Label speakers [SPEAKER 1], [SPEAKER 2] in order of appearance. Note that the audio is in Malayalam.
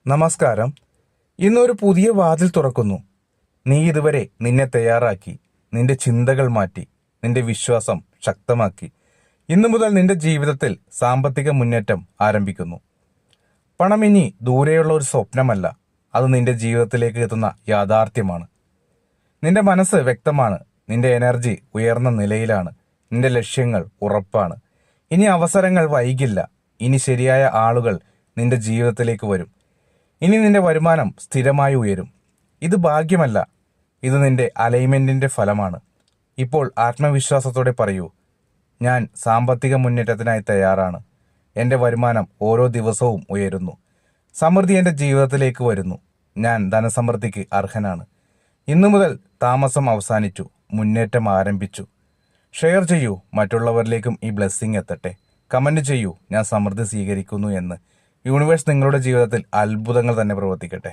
[SPEAKER 1] നമസ്കാരം. ഇന്നൊരു പുതിയ വാതിൽ തുറക്കുന്നു. നീ ഇതുവരെ നിന്നെ തയ്യാറാക്കി, നിന്റെ ചിന്തകൾ മാറ്റി, നിന്റെ വിശ്വാസം ശക്തമാക്കി. ഇന്നു മുതൽ നിന്റെ ജീവിതത്തിൽ സാമ്പത്തിക മുന്നേറ്റം ആരംഭിക്കുന്നു. പണം ഇനി ദൂരെയുള്ള ഒരു സ്വപ്നമല്ല, അത് നിന്റെ ജീവിതത്തിലേക്ക് എത്തുന്ന യാഥാർത്ഥ്യമാണ്. നിന്റെ മനസ്സ് വ്യക്തമാണ്, നിന്റെ എനർജി ഉയർന്ന നിലയിലാണ്, നിന്റെ ലക്ഷ്യങ്ങൾ ഉറപ്പാണ്. ഇനി അവസരങ്ങൾ വൈകില്ല. ഇനി ശരിയായ ആളുകൾ നിന്റെ ജീവിതത്തിലേക്ക് വരും. ഇനി നിന്റെ വരുമാനം സ്ഥിരമായി ഉയരും. ഇത് ഭാഗ്യമല്ല, ഇത് നിന്റെ അലൈൻമെന്റിന്റെ ഫലമാണ്. ഇപ്പോൾ ആത്മവിശ്വാസത്തോടെ പറയൂ, ഞാൻ സാമ്പത്തിക മുന്നേറ്റത്തിനായി തയ്യാറാണ്. എൻ്റെ വരുമാനം ഓരോ ദിവസവും ഉയരുന്നു. സമൃദ്ധി എൻ്റെ ജീവിതത്തിലേക്ക് വരുന്നു. ഞാൻ ധനസമൃദ്ധിക്ക് അർഹനാണ്. ഇന്നു മുതൽ താമസം അവസാനിച്ചു, മുന്നേറ്റം ആരംഭിച്ചു. ഷെയർ ചെയ്യൂ, മറ്റുള്ളവരിലേക്കും ഈ ബ്ലെസ്സിങ് എത്തട്ടെ. കമന്റ് ചെയ്യൂ, ഞാൻ സമൃദ്ധി സ്വീകരിക്കുന്നു എന്ന്. യൂണിവേഴ്സ് നിങ്ങളുടെ ജീവിതത്തിൽ അത്ഭുതങ്ങൾ തന്നെ പ്രവർത്തിക്കട്ടെ.